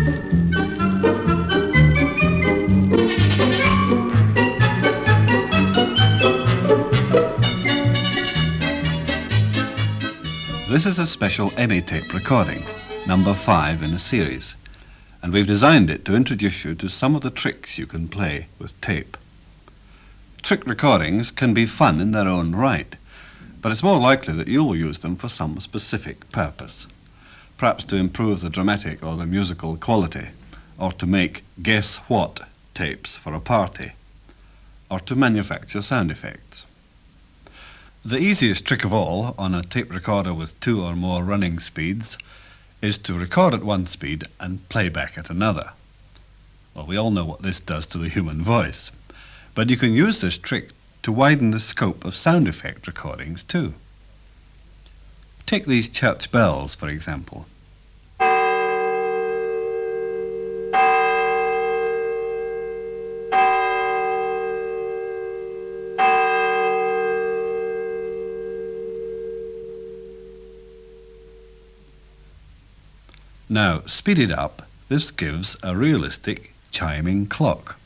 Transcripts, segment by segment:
This is a special EMI tape recording, number 5 in a series, and we've designed it to introduce you to some of the tricks you can play with tape. Trick recordings can be fun in their own right, but it's more likely that you'll use them for some specific purpose, perhaps to improve the dramatic or the musical quality, or to make guess what tapes for a party, or to manufacture sound effects. The easiest trick of all on a tape recorder with 2 or more running speeds is to record at one speed and play back at another. Well, we all know what this does to the human voice, but you can use this trick to widen the scope of sound effect recordings too. Take these church bells, for example. Now, speeded up, this gives a realistic chiming clock.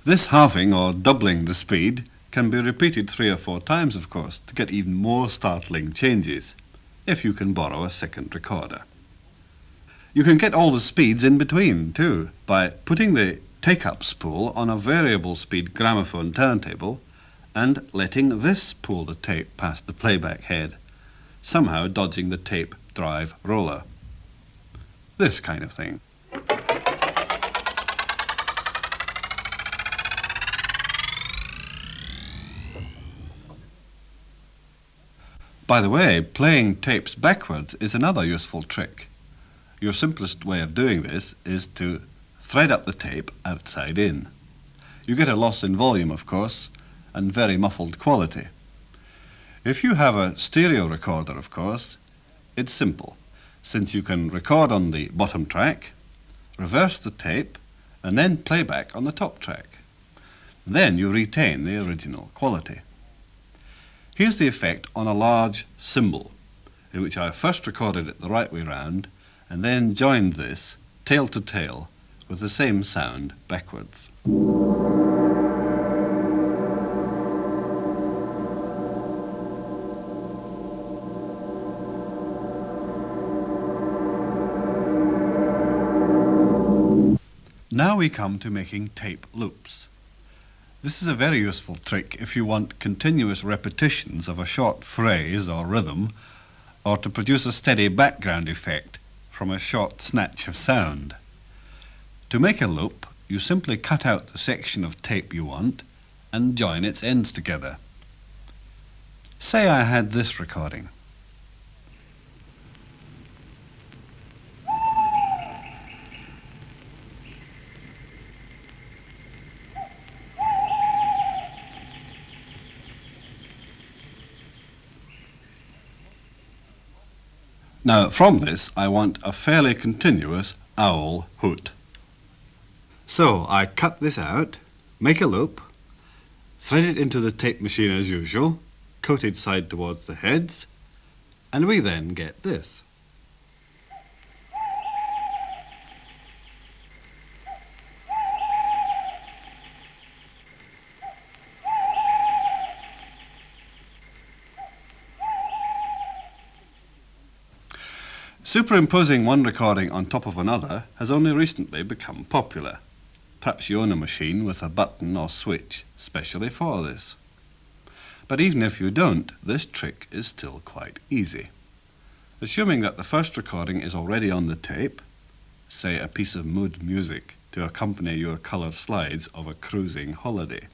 This halving or doubling the speed can be repeated 3 or 4 times, of course, to get even more startling changes, if you can borrow a second recorder. You can get all the speeds in between, too, by putting the take-up spool on a variable speed gramophone turntable and letting this pull the tape past the playback head, somehow dodging the tape drive roller. This kind of thing. By the way, playing tapes backwards is another useful trick. Your simplest way of doing this is to thread up the tape outside in. You get a loss in volume, of course, and very muffled quality. If you have a stereo recorder, of course, it's simple, since you can record on the bottom track, reverse the tape, and then play back on the top track. Then you retain the original quality. Here's the effect on a large cymbal, in which I first recorded it the right way round, and then joined this, tail to tail, with the same sound backwards. Now we come to making tape loops. This is a very useful trick if you want continuous repetitions of a short phrase or rhythm, or to produce a steady background effect from a short snatch of sound. To make a loop, you simply cut out the section of tape you want and join its ends together. Say I had this recording. Now, from this, I want a fairly continuous owl hoot. So, I cut this out, make a loop, thread it into the tape machine as usual, coated side towards the heads, and we then get this. Superimposing one recording on top of another has only recently become popular. Perhaps you own a machine with a button or switch specially for this. But even if you don't, this trick is still quite easy. Assuming that the first recording is already on the tape, say a piece of mood music to accompany your coloured slides of a cruising holiday.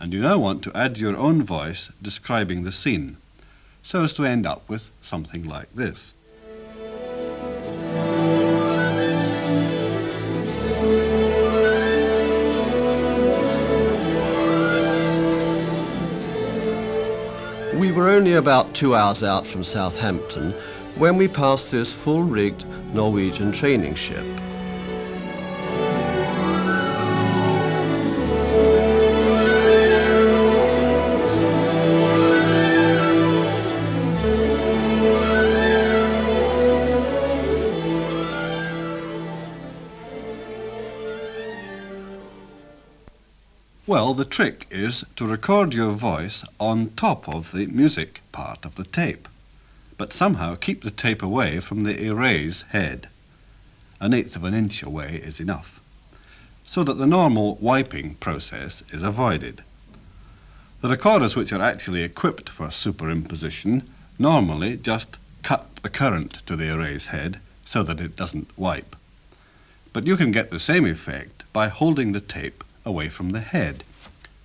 And you now want to add your own voice describing the scene, so as to end up with something like this. only about 2 hours out from Southampton when we passed this full-rigged Norwegian training ship. Well, the trick is to record your voice on top of the music part of the tape, but somehow keep the tape away from the erase head. 1/8 of an inch away is enough, so that the normal wiping process is avoided. The recorders which are actually equipped for superimposition normally just cut the current to the erase head so that it doesn't wipe. But you can get the same effect by holding the tape away from the head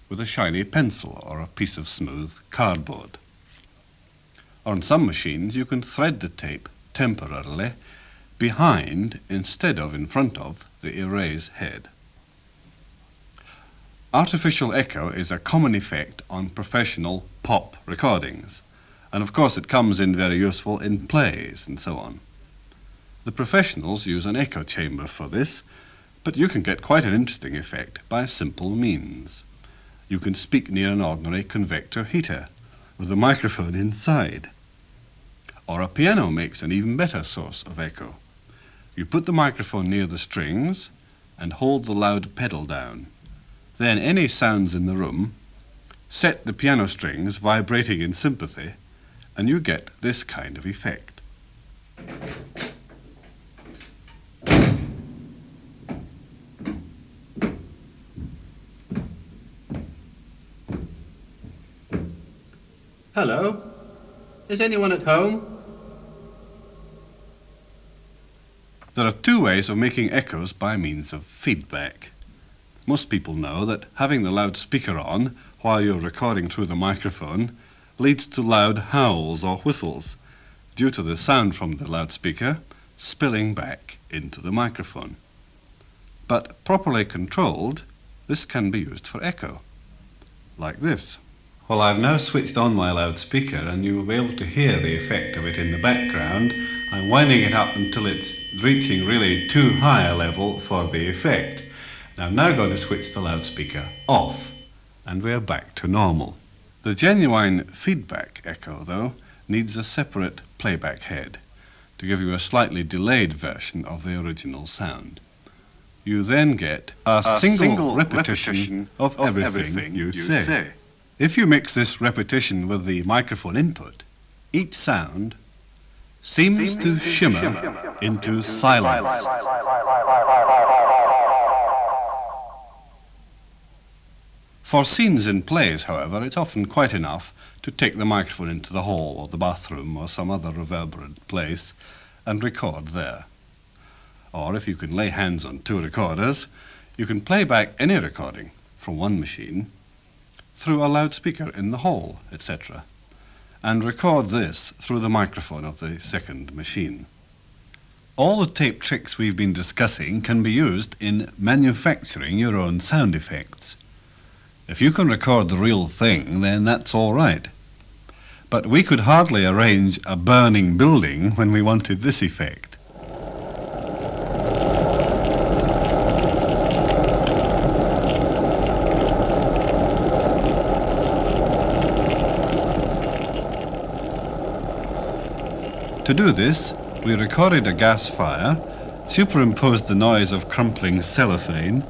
with a shiny pencil or a piece of smooth cardboard. On some machines you can thread the tape temporarily behind instead of in front of the erase head. Artificial echo is a common effect on professional pop recordings, and of course it comes in very useful in plays and so on. The professionals use an echo chamber for this, but you can get quite an interesting effect by simple means. You can speak near an ordinary convector heater with a microphone inside. Or a piano makes an even better source of echo. You put the microphone near the strings and hold the loud pedal down. Then any sounds in the room set the piano strings vibrating in sympathy, and you get this kind of effect. Hello? Is anyone at home? There are 2 ways of making echoes by means of feedback. Most people know that having the loudspeaker on while you're recording through the microphone leads to loud howls or whistles due to the sound from the loudspeaker spilling back into the microphone. But properly controlled, this can be used for echo, like this. Well, I've now switched on my loudspeaker and you will be able to hear the effect of it in the background. I'm winding it up until it's reaching really too high a level for the effect. Now I'm now going to switch the loudspeaker off and we're back to normal. The genuine feedback echo, though, needs a separate playback head to give you a slightly delayed version of the original sound. You then get a single repetition of everything you say. If you mix this repetition with the microphone input, each sound seems to shimmer into silence. For scenes in plays, however, it's often quite enough to take the microphone into the hall or the bathroom or some other reverberant place and record there. Or if you can lay hands on 2 recorders, you can play back any recording from one machine through a loudspeaker in the hall, etc., and record this through the microphone of the second machine. All the tape tricks we've been discussing can be used in manufacturing your own sound effects. If you can record the real thing, then that's all right. But we could hardly arrange a burning building when we wanted this effect. To do this, we recorded a gas fire, superimposed the noise of crumpling cellophane,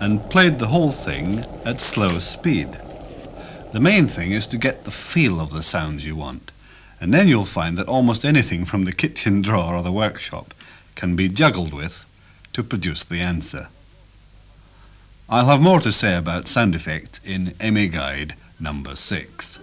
and played the whole thing at slow speed. The main thing is to get the feel of the sounds you want, and then you'll find that almost anything from the kitchen drawer or the workshop can be juggled with to produce the answer. I'll have more to say about sound effects in EMIGUIDE number 6.